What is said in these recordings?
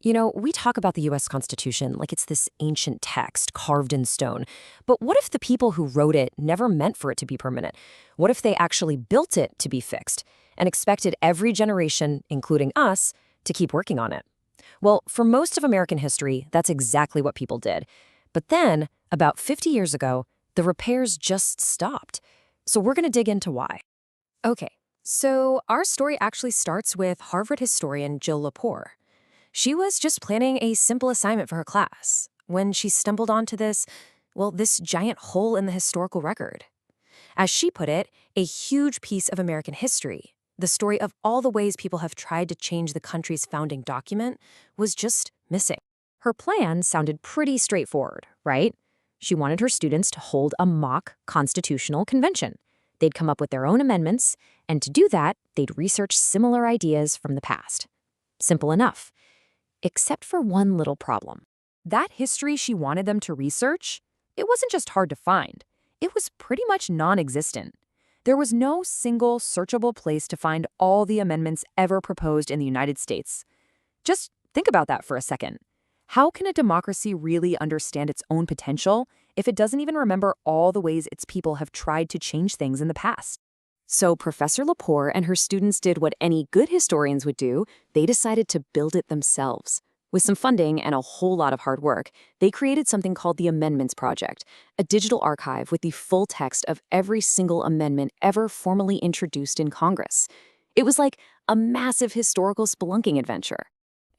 We talk about the US Constitution like it's this ancient text carved in stone. But what if the people who wrote it never meant for it to be permanent? What if they actually built it to be fixed and expected every generation, including us, to keep working on it? Well, for most of American history, that's exactly what people did. But then, about 50 years ago, the repairs just stopped. So we're going to dig into why. Okay, so our story actually starts with Harvard historian Jill Lepore. She was just planning a simple assignment for her class when she stumbled onto this giant hole in the historical record. As she put it, a huge piece of American history, the story of all the ways people have tried to change the country's founding document, was just missing. Her plan sounded pretty straightforward, right? She wanted her students to hold a mock constitutional convention. They'd come up with their own amendments, and to do that, they'd research similar ideas from the past. Simple enough. Except for one little problem. That history she wanted them to research, it wasn't just hard to find. It was pretty much non-existent. There was no single searchable place to find all the amendments ever proposed in the United States. Just think about that for a second. How can a democracy really understand its own potential if it doesn't even remember all the ways its people have tried to change things in the past? So Professor Lepore and her students did what any good historians would do. They decided to build it themselves. With some funding and a whole lot of hard work, they created something called the Amendments Project, a digital archive with the full text of every single amendment ever formally introduced in Congress. It was like a massive historical spelunking adventure.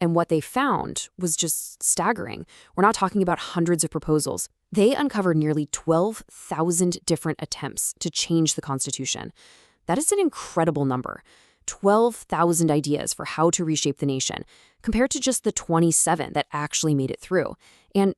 And what they found was just staggering. We're not talking about hundreds of proposals. They uncovered nearly 12,000 different attempts to change the Constitution. That is an incredible number. 12,000 ideas for how to reshape the nation, compared to just the 27 that actually made it through. And,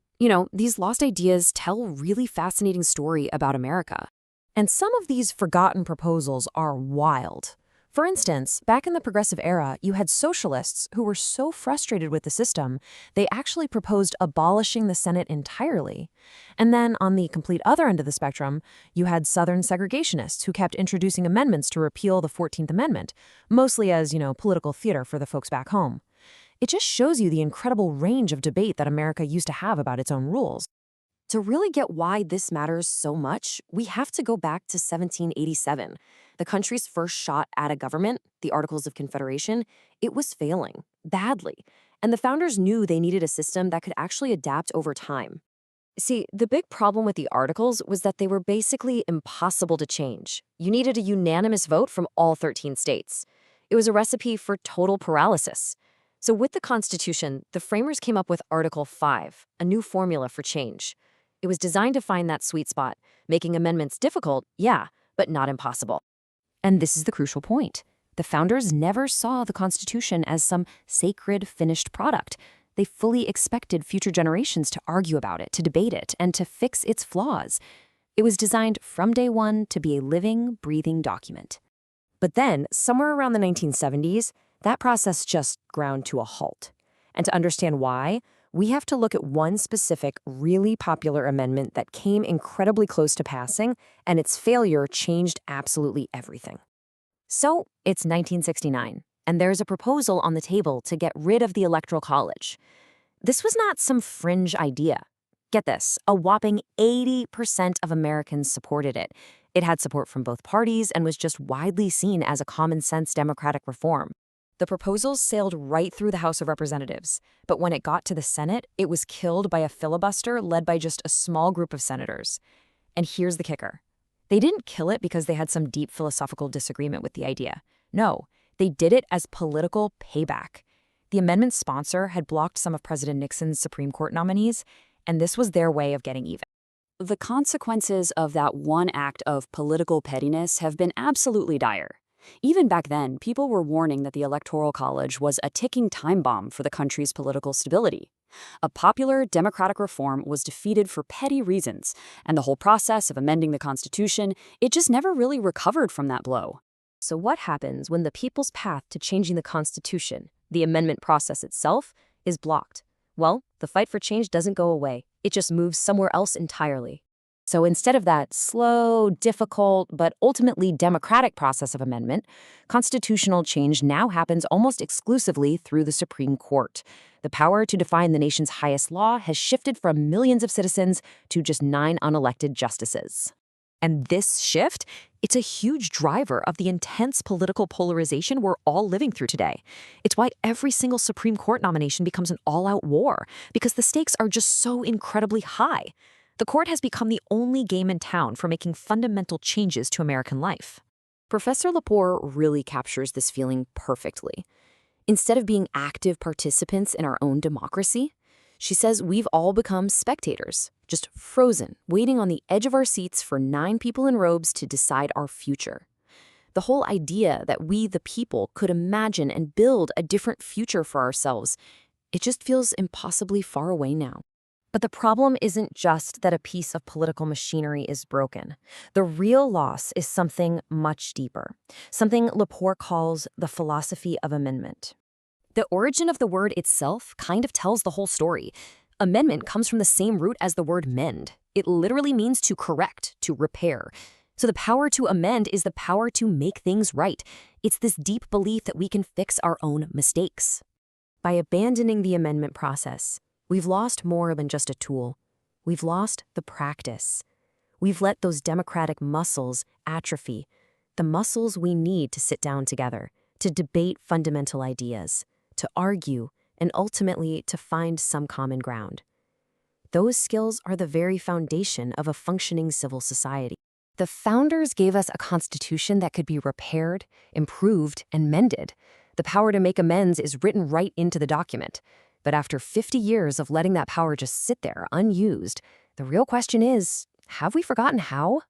these lost ideas tell a really fascinating story about America. And some of these forgotten proposals are wild. For instance, back in the progressive era, you had socialists who were so frustrated with the system, they actually proposed abolishing the Senate entirely. And then on the complete other end of the spectrum, you had Southern segregationists who kept introducing amendments to repeal the 14th Amendment, mostly as, political theater for the folks back home. It just shows you the incredible range of debate that America used to have about its own rules. To really get why this matters so much, we have to go back to 1787. The country's first shot at a government, the Articles of Confederation, it was failing, badly. And the founders knew they needed a system that could actually adapt over time. See, the big problem with the Articles was that they were basically impossible to change. You needed a unanimous vote from all 13 states. It was a recipe for total paralysis. So with the Constitution, the framers came up with Article 5, a new formula for change. It was designed to find that sweet spot, making amendments difficult, yeah, but not impossible. And this is the crucial point. The founders never saw the Constitution as some sacred, finished product. They fully expected future generations to argue about it, to debate it, and to fix its flaws. It was designed from day one to be a living, breathing document. But then, somewhere around the 1970s, that process just ground to a halt. And to understand why, we have to look at one specific, really popular amendment that came incredibly close to passing, and its failure changed absolutely everything. So, it's 1969, and there's a proposal on the table to get rid of the Electoral College. This was not some fringe idea. Get this, a whopping 80% of Americans supported it. It had support from both parties and was just widely seen as a common-sense democratic reform. The proposals sailed right through the House of Representatives, but when it got to the Senate, it was killed by a filibuster led by just a small group of senators. And here's the kicker. They didn't kill it because they had some deep philosophical disagreement with the idea. No, they did it as political payback. The amendment's sponsor had blocked some of President Nixon's Supreme Court nominees, and this was their way of getting even. The consequences of that one act of political pettiness have been absolutely dire. Even back then, people were warning that the Electoral College was a ticking time bomb for the country's political stability. A popular democratic reform was defeated for petty reasons, and the whole process of amending the Constitution, it just never really recovered from that blow. So what happens when the people's path to changing the Constitution, the amendment process itself, is blocked? Well, the fight for change doesn't go away. It just moves somewhere else entirely. So instead of that slow, difficult, but ultimately democratic process of amendment, constitutional change now happens almost exclusively through the Supreme Court. The power to define the nation's highest law has shifted from millions of citizens to just 9 unelected justices. And this shift, it's a huge driver of the intense political polarization we're all living through today. It's why every single Supreme Court nomination becomes an all-out war, because the stakes are just so incredibly high. The court has become the only game in town for making fundamental changes to American life. Professor Lepore really captures this feeling perfectly. Instead of being active participants in our own democracy, she says we've all become spectators, just frozen, waiting on the edge of our seats for 9 people in robes to decide our future. The whole idea that we, the people, could imagine and build a different future for ourselves, it just feels impossibly far away now. But the problem isn't just that a piece of political machinery is broken. The real loss is something much deeper, something Lepore calls the philosophy of amendment. The origin of the word itself kind of tells the whole story. Amendment comes from the same root as the word mend. It literally means to correct, to repair. So the power to amend is the power to make things right. It's this deep belief that we can fix our own mistakes. By abandoning the amendment process, we've lost more than just a tool. We've lost the practice. We've let those democratic muscles atrophy, the muscles we need to sit down together, to debate fundamental ideas, to argue, and ultimately to find some common ground. Those skills are the very foundation of a functioning civil society. The founders gave us a constitution that could be repaired, improved, and mended. The power to make amends is written right into the document. But after 50 years of letting that power just sit there unused, the real question is, have we forgotten how?